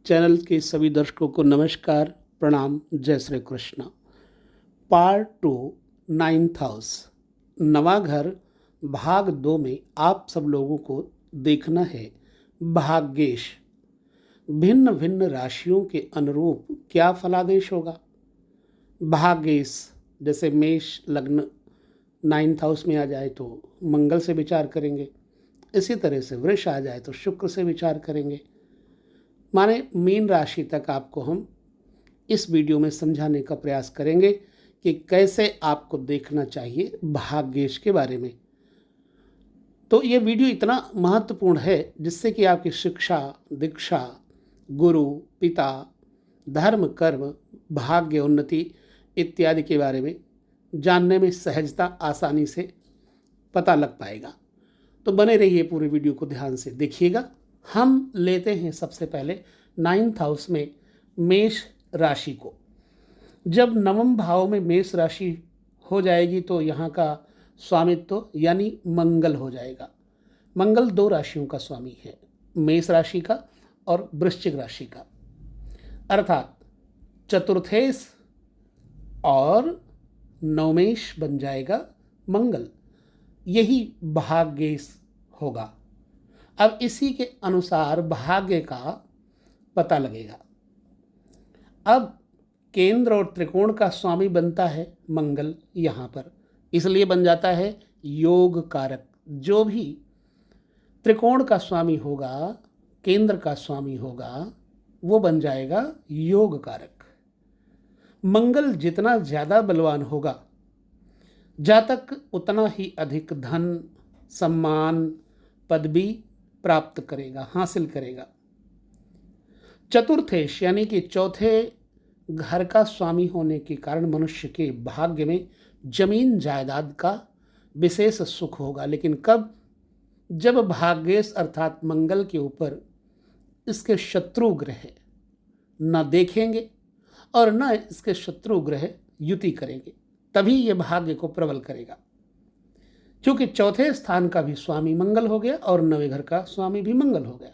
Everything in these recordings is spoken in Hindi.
चैनल के सभी दर्शकों को नमस्कार, प्रणाम, जय Shri Krishna. Part 2 9th house नवा घर भाग 2 में आप सब लोगों को देखना है भाग्येश भिन्न भिन्न राशियों के अनुरूप क्या फलादेश होगा। भाग्येश जैसे मेष लग्न 9th हाउस में आ जाए तो मंगल से विचार करेंगे, इसी तरह से वृष आ जाए तो शुक्र से विचार करेंगे। माने मीन राशि तक आपको हम इस वीडियो में समझाने का प्रयास करेंगे कि कैसे आपको देखना चाहिए भाग्येश के बारे में। तो ये वीडियो इतना महत्वपूर्ण है जिससे कि आपकी शिक्षा, दीक्षा, गुरु, पिता, धर्म, कर्म, भाग्य, उन्नति इत्यादि के बारे में जानने में सहजता, आसानी से पता लग पाएगा। तो बने रहिए, पूरे वीडियो को ध्यान से देखिएगा। हम लेते हैं सबसे पहले 9th हाउस में मेष राशि को। जब नवम भाव में मेष राशि हो जाएगी तो यहाँ का स्वामित्व यानी मंगल हो जाएगा। मंगल 2 राशियों का स्वामी है, मेष राशि का और वृश्चिक राशि का, अर्थात चतुर्थेश और नवमेश बन जाएगा मंगल। यही भाग्येश होगा। अब इसी के अनुसार भाग्य का पता लगेगा। अब केंद्र और त्रिकोण का स्वामी बनता है मंगल यहाँ पर, इसलिए बन जाता है योग कारक। जो भी त्रिकोण का स्वामी होगा, केंद्र का स्वामी होगा, वो बन जाएगा योग कारक। मंगल जितना ज़्यादा बलवान होगा, जातक उतना ही अधिक धन, सम्मान, पदवी प्राप्त करेगा, हासिल करेगा। चतुर्थेश यानी कि चौथे घर का स्वामी होने के कारण मनुष्य के भाग्य में जमीन जायदाद का विशेष सुख होगा। लेकिन कब? जब भाग्येश अर्थात मंगल के ऊपर इसके शत्रु ग्रह न देखेंगे और न इसके शत्रु ग्रह युति करेंगे, तभी ये भाग्य को प्रबल करेगा। क्योंकि चौथे स्थान का भी स्वामी मंगल हो गया और नवे घर का स्वामी भी मंगल हो गया।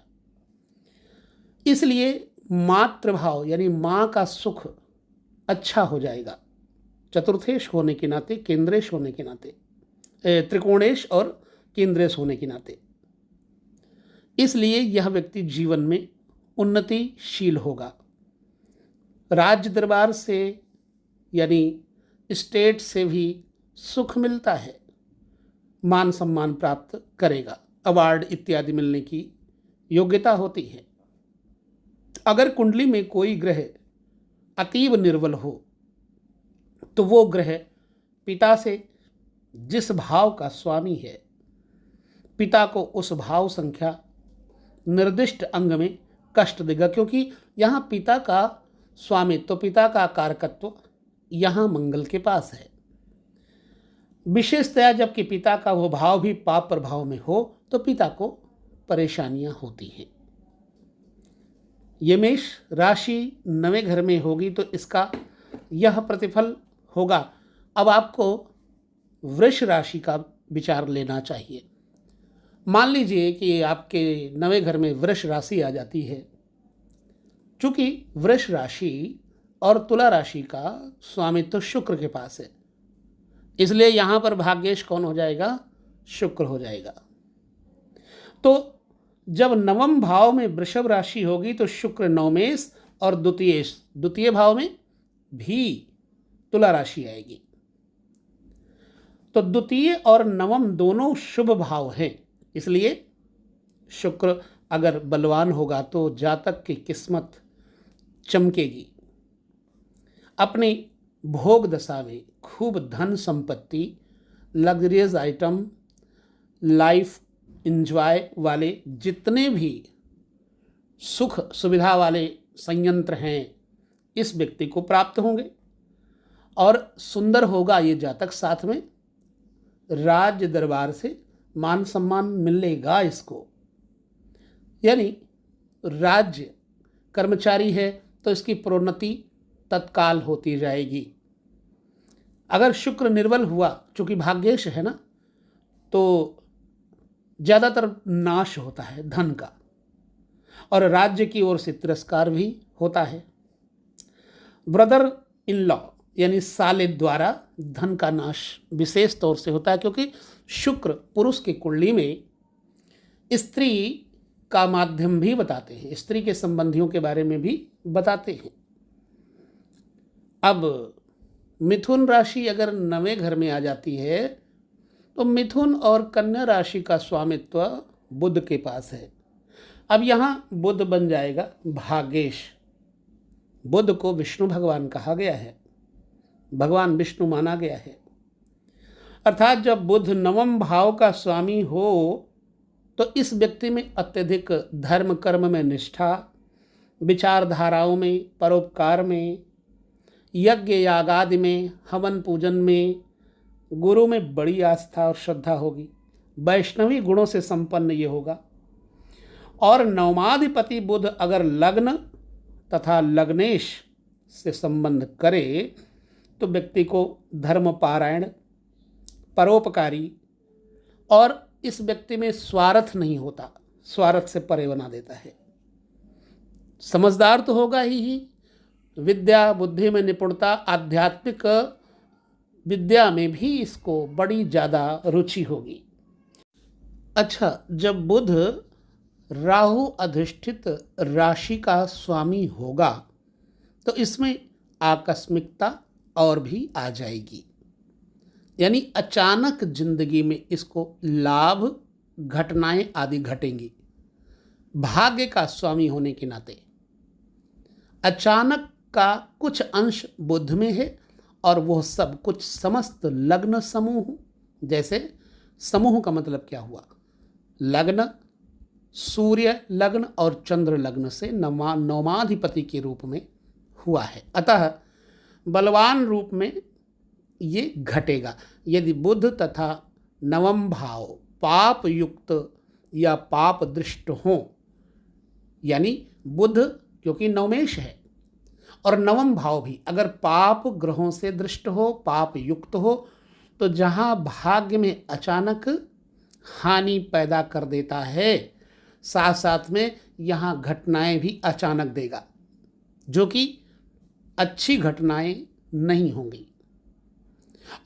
इसलिए मातृभाव यानी माँ का सुख अच्छा हो जाएगा, चतुर्थेश होने के नाते, केंद्रेश होने के नाते, त्रिकोणेश और केंद्रेश होने के नाते। इसलिए यह व्यक्ति जीवन में उन्नतिशील होगा। राज्य दरबार से यानी स्टेट से भी सुख मिलता है, मान सम्मान प्राप्त करेगा, अवार्ड इत्यादि मिलने की योग्यता होती है। अगर कुंडली में कोई ग्रह अतीव निर्बल हो तो वो ग्रह पिता से जिस भाव का स्वामी है, पिता को उस भाव संख्या निर्दिष्ट अंग में कष्ट देगा। क्योंकि यहाँ पिता का स्वामित्व, पिता का कारकत्व यहाँ मंगल के पास है। विशेषतया जबकि पिता का वो भाव भी पाप प्रभाव में हो तो पिता को परेशानियां होती हैं। ये मेष राशि नवे घर में होगी तो इसका यह प्रतिफल होगा। अब आपको वृष राशि का विचार लेना चाहिए। मान लीजिए कि आपके नवे घर में वृष राशि आ जाती है। चूंकि वृष राशि और तुला राशि का स्वामित्व शुक्र के पास है, इसलिए यहाँ पर भाग्येश कौन हो जाएगा? शुक्र हो जाएगा। तो जब नवम भाव में वृषभ राशि होगी तो शुक्र नवमेश और द्वितीय भाव में भी तुला राशि आएगी। तो द्वितीय और नवम दोनों शुभ भाव हैं, इसलिए शुक्र अगर बलवान होगा तो जातक की किस्मत चमकेगी। अपनी भोग दशा में खूब धन संपत्ति, लग्जरियस आइटम, लाइफ इंजॉय वाले जितने भी सुख सुविधा वाले संयंत्र हैं, इस व्यक्ति को प्राप्त होंगे। और सुंदर होगा ये जातक, साथ में राज्य दरबार से मान सम्मान मिलेगा इसको। यानी राज्य कर्मचारी है तो इसकी प्रोन्नति तत्काल होती जाएगी। अगर शुक्र निर्बल हुआ, चूंकि भाग्येश है ना, तो ज़्यादातर नाश होता है धन का। और राज्य की ओर से तिरस्कार भी होता है। ब्रदर इन लॉ यानी साले द्वारा धन का नाश विशेष तौर से होता है, क्योंकि शुक्र पुरुष की कुंडली में स्त्री का माध्यम भी बताते हैं, स्त्री के संबंधियों के बारे में भी बताते हैं। अब मिथुन राशि अगर 9वें घर में आ जाती है तो मिथुन और कन्या राशि का स्वामित्व बुध के पास है। अब यहाँ बुध बन जाएगा भाग्येश। बुध को विष्णु भगवान कहा गया है, भगवान विष्णु माना गया है। अर्थात जब बुध 9वें भाव का स्वामी हो तो इस व्यक्ति में अत्यधिक धर्म कर्म में निष्ठा, विचारधाराओं में, परोपकार में, यज्ञ यागादि में, हवन पूजन में, गुरु में बड़ी आस्था और श्रद्धा होगी। वैष्णवी गुणों से संपन्न ये होगा। और नवमाधिपति बुध अगर लग्न तथा लग्नेश से संबंध करे तो व्यक्ति को धर्मपारायण, परोपकारी और इस व्यक्ति में स्वार्थ नहीं होता, स्वार्थ से परे बना देता है। समझदार तो होगा ही, विद्या बुद्धि में निपुणता, आध्यात्मिक विद्या में भी इसको बड़ी ज़्यादा रुचि होगी। अच्छा, जब बुध राहु अधिष्ठित राशि का स्वामी होगा तो इसमें आकस्मिकता और भी आ जाएगी, यानी अचानक जिंदगी में इसको लाभ, घटनाएं आदि घटेंगी। भाग्य का स्वामी होने के नाते अचानक का कुछ अंश बुध में है और वह सब कुछ समस्त लग्न समूह, जैसे समूह का मतलब क्या हुआ, लग्न, सूर्य लग्न और चंद्र लग्न से नवमाधिपति के रूप में हुआ है। अतः बलवान रूप में ये घटेगा। यदि बुध तथा 9वां भाव पाप युक्त या पाप दृष्ट हो, यानी बुध क्योंकि नवमेश है और 9वां भाव भी अगर पाप ग्रहों से दृष्ट हो, पाप युक्त हो, तो जहाँ भाग्य में अचानक हानि पैदा कर देता है, साथ साथ में यहाँ घटनाएं भी अचानक देगा, जो कि अच्छी घटनाएं नहीं होंगी।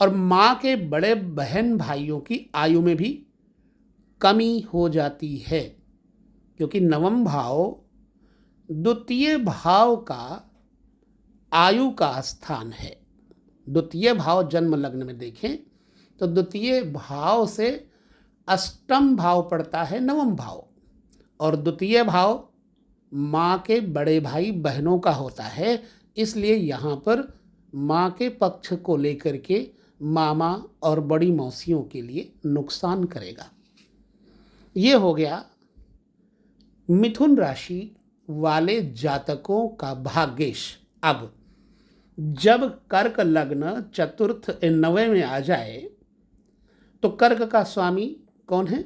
और माँ के बड़े बहन भाइयों की आयु में भी कमी हो जाती है, क्योंकि 9वां भाव द्वितीय भाव का आयु का स्थान है। द्वितीय भाव जन्म लग्न में देखें तो द्वितीय भाव से अष्टम भाव पड़ता है 9वां भाव, और द्वितीय भाव माँ के बड़े भाई बहनों का होता है। इसलिए यहाँ पर माँ के पक्ष को लेकर के मामा और बड़ी मौसियों के लिए नुकसान करेगा। ये हो गया मिथुन राशि वाले जातकों का भाग्येश। अब जब कर्क लग्न चतुर्थ 9वें में आ जाए तो कर्क का स्वामी कौन है?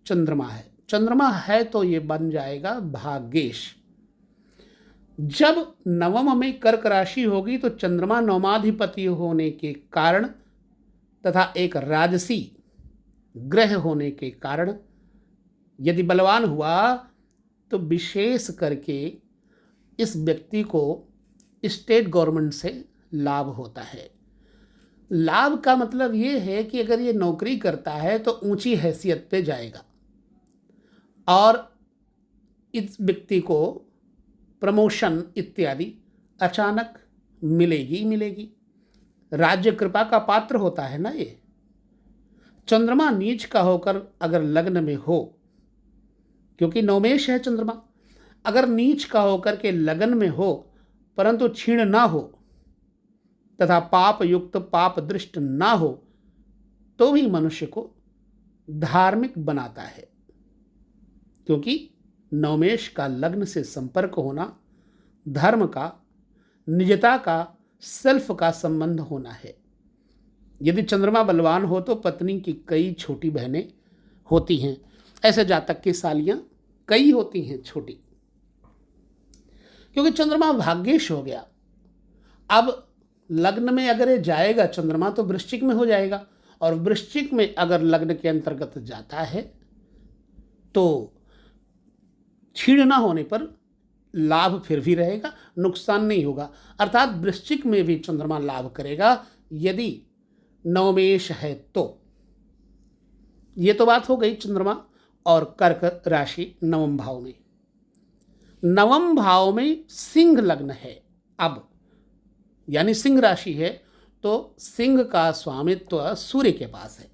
चंद्रमा है। चंद्रमा है तो ये बन जाएगा भाग्येश। जब 9वें में कर्क राशि होगी तो चंद्रमा नवमाधिपति होने के कारण तथा एक राजसी ग्रह होने के कारण यदि बलवान हुआ तो विशेष करके इस व्यक्ति को स्टेट गवर्नमेंट से लाभ होता है। लाभ का मतलब ये है कि अगर ये नौकरी करता है तो ऊंची हैसियत पे जाएगा और इस व्यक्ति को प्रमोशन इत्यादि अचानक मिलेगी। राज्य कृपा का पात्र होता है ना ये। चंद्रमा नीच का होकर अगर लग्न में हो, क्योंकि नवमेश है चंद्रमा, अगर नीच का होकर के लगन में हो परंतु क्षीण ना हो तथा पाप युक्त पाप दृष्ट ना हो तो भी मनुष्य को धार्मिक बनाता है, क्योंकि नवमेश का लग्न से संपर्क होना धर्म का, निजता का, सेल्फ का संबंध होना है। यदि चंद्रमा बलवान हो तो पत्नी की कई छोटी बहनें होती हैं। ऐसे जातक की सालियां कई होती हैं छोटी, क्योंकि चंद्रमा भाग्येश हो गया। अब लग्न में अगर ये जाएगा चंद्रमा तो वृश्चिक में हो जाएगा, और वृश्चिक में अगर लग्न के अंतर्गत जाता है तो क्षीण होने पर लाभ फिर भी रहेगा, नुकसान नहीं होगा। अर्थात वृश्चिक में भी चंद्रमा लाभ करेगा यदि नवमेश है तो। ये तो बात हो गई चंद्रमा और कर्क राशि नवम भाव में। नवम भाव में सिंह लग्न है अब, यानी सिंह राशि है, तो सिंह का स्वामित्व सूर्य के पास है।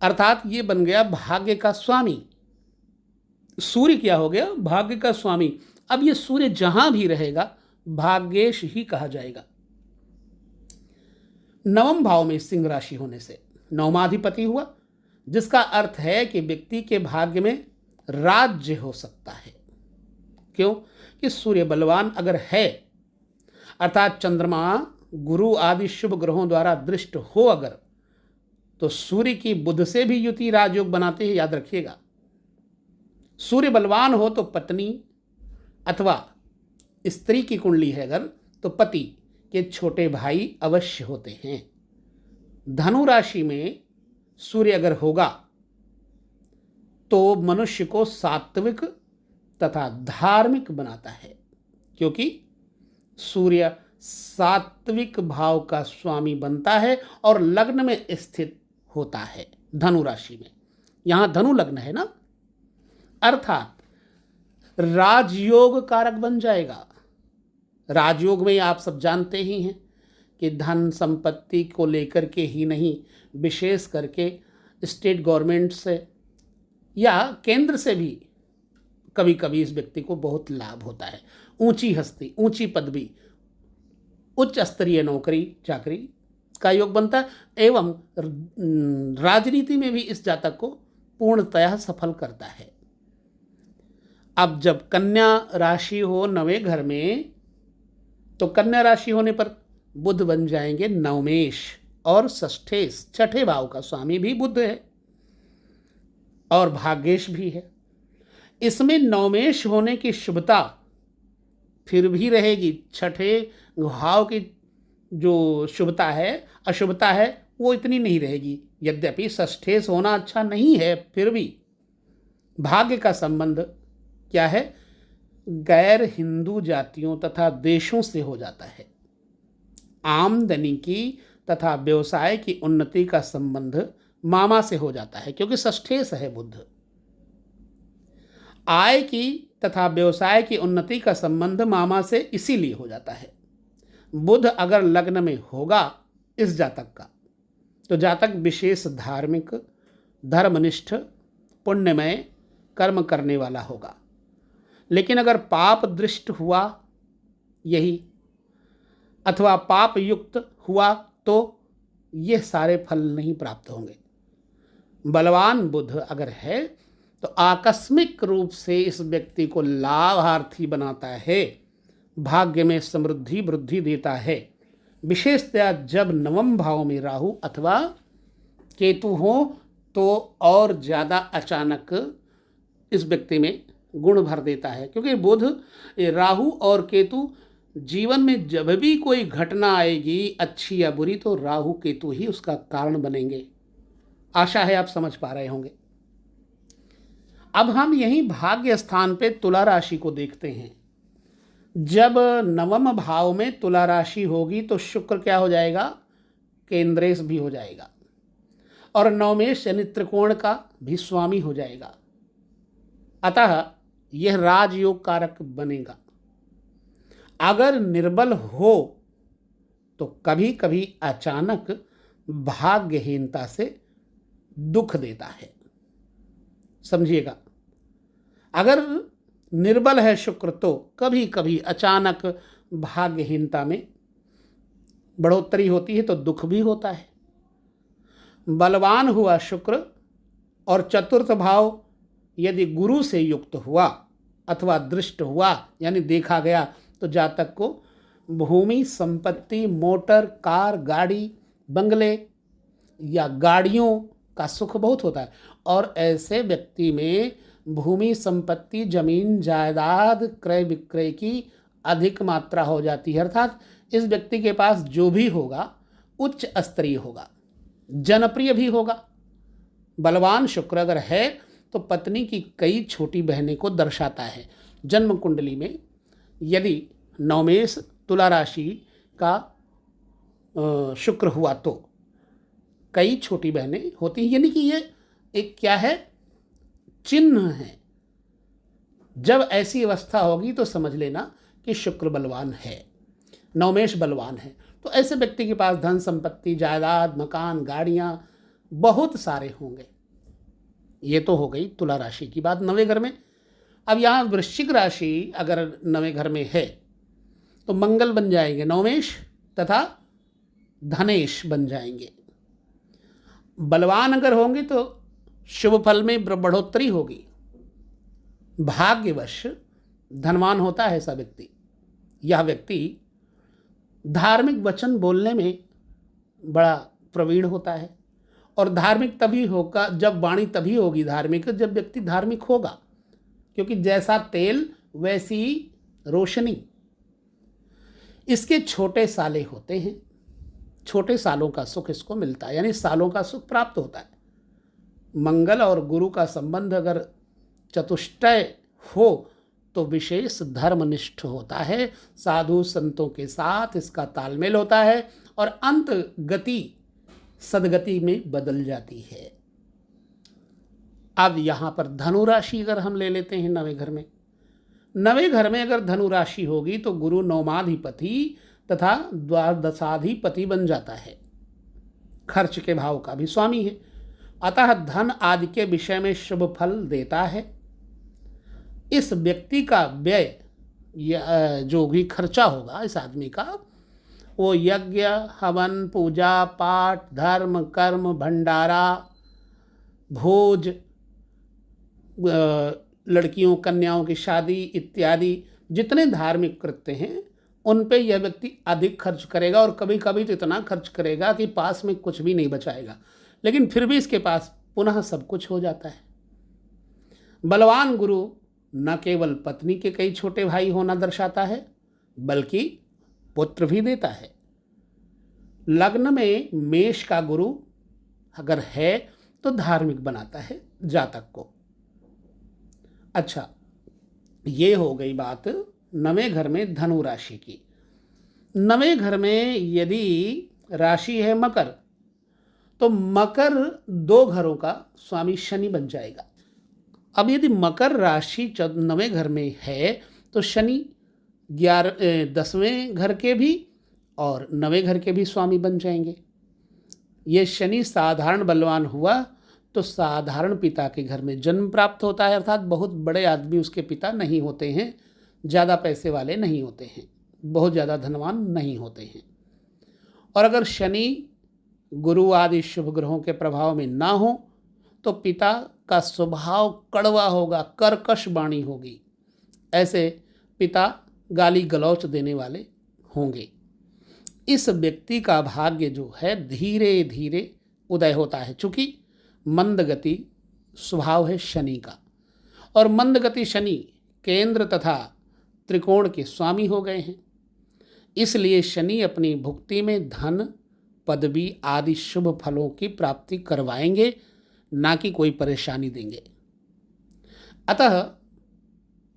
अर्थात ये बन गया भाग्य का स्वामी। सूर्य क्या हो गया? भाग्य का स्वामी। अब ये सूर्य जहां भी रहेगा भाग्येश ही कहा जाएगा। नवम भाव में सिंह राशि होने से नवमाधिपति हुआ, जिसका अर्थ है कि व्यक्ति के भाग्य में राज्य हो सकता है। क्यों? कि सूर्य बलवान अगर है, अर्थात चंद्रमा गुरु आदि शुभ ग्रहों द्वारा दृष्ट हो अगर, तो सूर्य की बुध से भी युति राजयोग बनाते हैं, याद रखिएगा। सूर्य बलवान हो तो पत्नी अथवा स्त्री की कुंडली है अगर, तो पति के छोटे भाई अवश्य होते हैं। धनु राशि में सूर्य अगर होगा तो मनुष्य को सात्विक तथा धार्मिक बनाता है, क्योंकि सूर्य सात्विक भाव का स्वामी बनता है और लग्न में स्थित होता है धनु राशि में। यहां धनु लग्न है ना, अर्थात राजयोग कारक बन जाएगा। राजयोग में आप सब जानते ही हैं कि धन संपत्ति को लेकर के ही नहीं, विशेष करके स्टेट गवर्नमेंट से या केंद्र से भी कभी कभी इस व्यक्ति को बहुत लाभ होता है। ऊंची हस्ती, ऊंची पदवी, उच्च स्तरीय नौकरी चाकरी का योग बनता है, एवं राजनीति में भी इस जातक को पूर्णतः सफल करता है। अब जब कन्या राशि हो नवे घर में, तो कन्या राशि होने पर बुध बन जाएंगे नवमेश और षष्ठेश, छठे भाव का स्वामी भी बुध है और भाग्येश भी है। इसमें नवमेश होने की शुभता फिर भी रहेगी, छठे भाव की जो शुभता है, अशुभता है, वो इतनी नहीं रहेगी। यद्यपि षष्ठेश होना अच्छा नहीं है, फिर भी भाग्य का संबंध क्या है? गैर हिंदू जातियों तथा देशों से हो जाता है। आमदनी की तथा व्यवसाय की उन्नति का संबंध मामा से हो जाता है, क्योंकि षष्ठेश है बुध। आय की तथा व्यवसाय की उन्नति का संबंध मामा से इसीलिए हो जाता है। बुध अगर लग्न में होगा इस जातक का, तो जातक विशेष धार्मिक, धर्मनिष्ठ, पुण्यमय कर्म करने वाला होगा। लेकिन अगर पाप दृष्ट हुआ यही अथवा पाप युक्त हुआ तो ये सारे फल नहीं प्राप्त होंगे। बलवान बुध अगर है तो आकस्मिक रूप से इस व्यक्ति को लाभार्थी बनाता है, भाग्य में समृद्धि वृद्धि देता है। विशेषतया जब नवम भाव में राहु अथवा केतु हो तो और ज़्यादा अचानक इस व्यक्ति में गुण भर देता है, क्योंकि बुध, राहु और केतु जीवन में जब भी कोई घटना आएगी अच्छी या बुरी, तो राहु केतु ही उसका कारण बनेंगे। आशा है आप समझ पा रहे होंगे। अब हम यही भाग्य स्थान पे तुला राशि को देखते हैं। जब नवम भाव में तुला राशि होगी तो शुक्र क्या हो जाएगा? केंद्रेश भी हो जाएगा और नवमेश यानी त्रिकोण का भी स्वामी हो जाएगा। अतः यह राजयोग कारक बनेगा। अगर निर्बल हो तो कभी कभी अचानक भाग्यहीनता से दुख देता है, समझिएगा। अगर निर्बल है शुक्र तो कभी कभी अचानक भाग्यहीनता में बढ़ोतरी होती है, तो दुख भी होता है। बलवान हुआ शुक्र और चतुर्थ भाव यदि गुरु से युक्त हुआ अथवा दृष्ट हुआ यानी देखा गया, तो जातक को भूमि, संपत्ति, मोटर, कार, गाड़ी, बंगले या गाड़ियों का सुख बहुत होता है। और ऐसे व्यक्ति में भूमि, संपत्ति, जमीन, जायदाद, क्रय विक्रय की अधिक मात्रा हो जाती है। अर्थात इस व्यक्ति के पास जो भी होगा उच्च स्तरीय होगा, जनप्रिय भी होगा। बलवान शुक्र अगर है तो पत्नी की कई छोटी बहनें को दर्शाता है। जन्म कुंडली में यदि नवमेष तुला राशि का शुक्र हुआ तो कई छोटी बहनें होती हैं, यानी कि ये एक क्या है, चिन्ह है। जब ऐसी अवस्था होगी तो समझ लेना कि शुक्र बलवान है, नवमेष बलवान है। तो ऐसे व्यक्ति के पास धन संपत्ति, जायदाद, मकान, गाड़ियां बहुत सारे होंगे। ये तो हो गई तुला राशि की बात नवें घर में। अब यहाँ वृश्चिक राशि अगर नवें घर में है तो मंगल बन जाएंगे नवमेष तथा धनेश बन जाएंगे। बलवान अगर होंगे तो शुभ फल में बढ़ोतरी होगी। भाग्यवश धनवान होता है ऐसा व्यक्ति। यह व्यक्ति धार्मिक वचन बोलने में बड़ा प्रवीण होता है, और धार्मिक तभी होगा जब वाणी तभी होगी धार्मिक जब व्यक्ति धार्मिक होगा, क्योंकि जैसा तेल वैसी रोशनी। इसके छोटे साले होते हैं, छोटे सालों का सुख इसको मिलता है, यानी सालों का सुख प्राप्त होता है। मंगल और गुरु का संबंध अगर चतुष्टय हो तो विशेष धर्मनिष्ठ होता है, साधु संतों के साथ इसका तालमेल होता है और अंत गति सदगति में बदल जाती है। अब यहाँ पर धनु राशि अगर हम ले लेते हैं नवें घर में, नवें घर में अगर धनु राशि होगी तो गुरु नवमाधिपति तथा द्वादशाधिपति बन जाता है, खर्च के भाव का भी स्वामी है। अतः धन आदि के विषय में शुभ फल देता है। इस व्यक्ति का व्यय जो भी खर्चा होगा इस आदमी का, वो यज्ञ, हवन, पूजा पाठ, धर्म, कर्म, भंडारा, भोज, लड़कियों कन्याओं की शादी इत्यादि जितने धार्मिक कृत्य हैं उन पे यह व्यक्ति अधिक खर्च करेगा, और कभी कभी तो इतना खर्च करेगा कि पास में कुछ भी नहीं बचाएगा, लेकिन फिर भी इसके पास पुनः सब कुछ हो जाता है। बलवान गुरु न केवल पत्नी के कई छोटे भाई होना दर्शाता है बल्कि पुत्र भी देता है। लग्न में मेष का गुरु अगर है तो धार्मिक बनाता है जातक को। अच्छा, ये हो गई बात नवें घर में धनु राशि की। नवें घर में यदि राशि है मकर, तो मकर दो घरों का स्वामी शनि बन जाएगा। अब यदि मकर राशि नवें घर में है तो शनि 10वें घर के भी और नवें घर के भी स्वामी बन जाएंगे। ये शनि साधारण बलवान हुआ तो साधारण पिता के घर में जन्म प्राप्त होता है, अर्थात बहुत बड़े आदमी उसके पिता नहीं होते हैं, ज़्यादा पैसे वाले नहीं होते हैं, बहुत ज़्यादा धनवान नहीं होते हैं। और अगर शनि गुरु आदि शुभ ग्रहों के प्रभाव में ना हो तो पिता का स्वभाव कड़वा होगा, कर्कश वाणी होगी, ऐसे पिता गाली गलौच देने वाले होंगे। इस व्यक्ति का भाग्य जो है धीरे धीरे उदय होता है, चूँकि मंदगति स्वभाव है शनि का, और मंदगति शनि केंद्र तथा त्रिकोण के स्वामी हो गए हैं। इसलिए शनि अपनी भुक्ति में धन, पदवी आदि शुभ फलों की प्राप्ति करवाएंगे, ना कि कोई परेशानी देंगे। अतः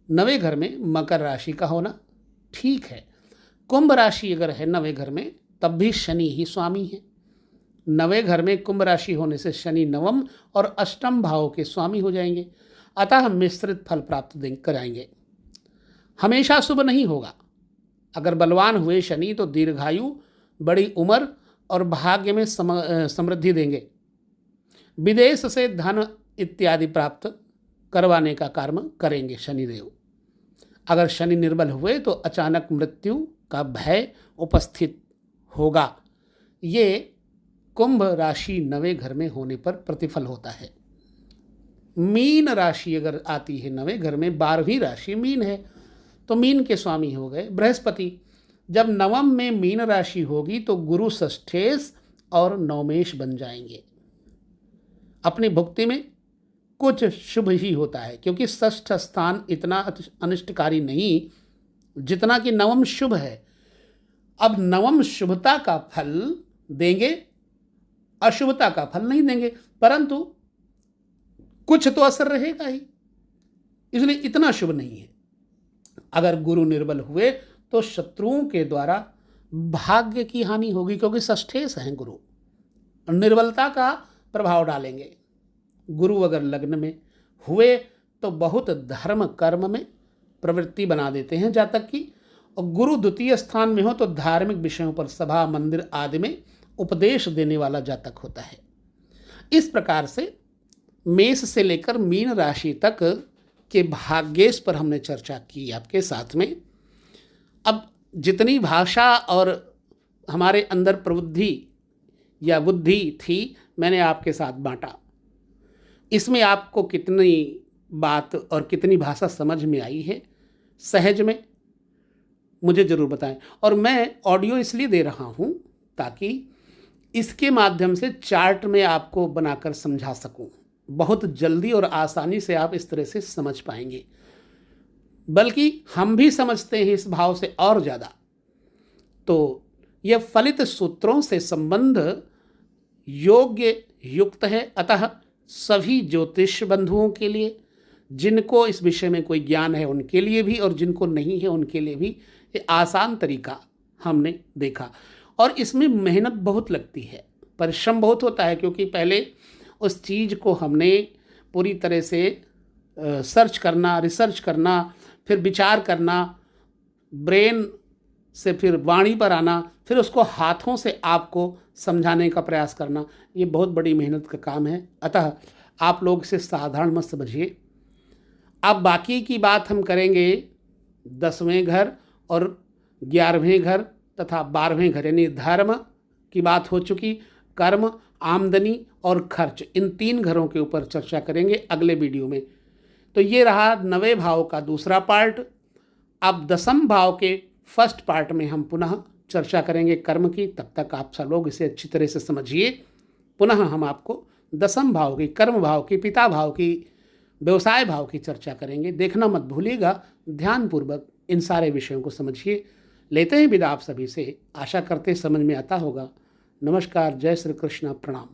नवें घर में मकर राशि का होना ठीक है। कुंभ राशि अगर है नवें घर में तब भी शनि ही स्वामी है। नवें घर में कुंभ राशि होने से शनि नवम और अष्टम भाव के स्वामी हो जाएंगे, अतः मिश्रित फल प्राप्त कराएंगे। हमेशा शुभ नहीं होगा। अगर बलवान हुए शनि तो दीर्घायु, बड़ी उम्र और भाग्य में समृद्धि देंगे। विदेश से धन इत्यादि प्राप्त करवाने का कर्म करेंगे शनिदेव। अगर शनि निर्बल हुए तो अचानक मृत्यु का भय उपस्थित होगा। ये कुंभ राशि नवें घर में होने पर प्रतिफल होता है। मीन राशि अगर आती है नवें घर में, 12वीं राशि मीन है तो मीन के स्वामी हो गए बृहस्पति। जब नवम में मीन राशि होगी तो गुरु षष्ठेश और नवमेश बन जाएंगे। अपनी भुक्ति में कुछ शुभ ही होता है, क्योंकि षष्ठ स्थान इतना अनिष्टकारी नहीं जितना कि नवम शुभ है। अब नवम शुभता का फल देंगे, अशुभता का फल नहीं देंगे, परंतु कुछ तो असर रहेगा ही, इसलिए इतना शुभ नहीं है। अगर गुरु निर्बल हुए तो शत्रुओं के द्वारा भाग्य की हानि होगी, क्योंकि षष्ठेश हैं गुरु, निर्बलता का प्रभाव डालेंगे। गुरु अगर लग्न में हुए तो बहुत धर्म कर्म में प्रवृत्ति बना देते हैं जातक की, और गुरु द्वितीय स्थान में हो तो धार्मिक विषयों पर सभा मंदिर आदि में उपदेश देने वाला जातक होता है। इस प्रकार से मेष से लेकर मीन राशि तक के भाग्येश पर हमने चर्चा की आपके साथ में। अब जितनी भाषा और हमारे अंदर प्रबुद्धि या बुद्धि थी मैंने आपके साथ बांटा। इसमें आपको कितनी बात और कितनी भाषा समझ में आई है सहज में मुझे ज़रूर बताएं। और मैं ऑडियो इसलिए दे रहा हूं ताकि इसके माध्यम से चार्ट में आपको बनाकर समझा सकूं। बहुत जल्दी और आसानी से आप इस तरह से समझ पाएंगे, बल्कि हम भी समझते हैं इस भाव से और ज़्यादा। तो यह फलित सूत्रों से संबंध योग्य युक्त है। अतः सभी ज्योतिष बंधुओं के लिए, जिनको इस विषय में कोई ज्ञान है उनके लिए भी, और जिनको नहीं है उनके लिए भी ये आसान तरीका हमने देखा। और इसमें मेहनत बहुत लगती है, परिश्रम बहुत होता है, क्योंकि पहले उस चीज़ को हमने पूरी तरह से सर्च करना, रिसर्च करना, फिर विचार करना, ब्रेन से फिर वाणी पर आना, फिर उसको हाथों से आपको समझाने का प्रयास करना, ये बहुत बड़ी मेहनत का काम है। अतः आप लोग इसे साधारण मत समझिए। अब बाकी की बात हम करेंगे 10वें घर और 11वें घर तथा 12वें घर, यानी धर्म की बात हो चुकी, कर्म, आमदनी और खर्च, इन 3 घरों के ऊपर चर्चा करेंगे अगले वीडियो में। तो ये रहा 9वें भाव का दूसरा पार्ट। अब 10वें भाव के फर्स्ट पार्ट में हम पुनः चर्चा करेंगे कर्म की। तब तक आप सब लोग इसे अच्छी तरह से समझिए। पुनः हम आपको 10वें भाव की, कर्म भाव की, पिता भाव की, व्यवसाय भाव की चर्चा करेंगे। देखना मत भूलिएगा, ध्यानपूर्वक इन सारे विषयों को समझिए। लेते हैं विदा आप सभी से, आशा करते समझ में आता होगा। नमस्कार, जय श्री कृष्ण, प्रणाम।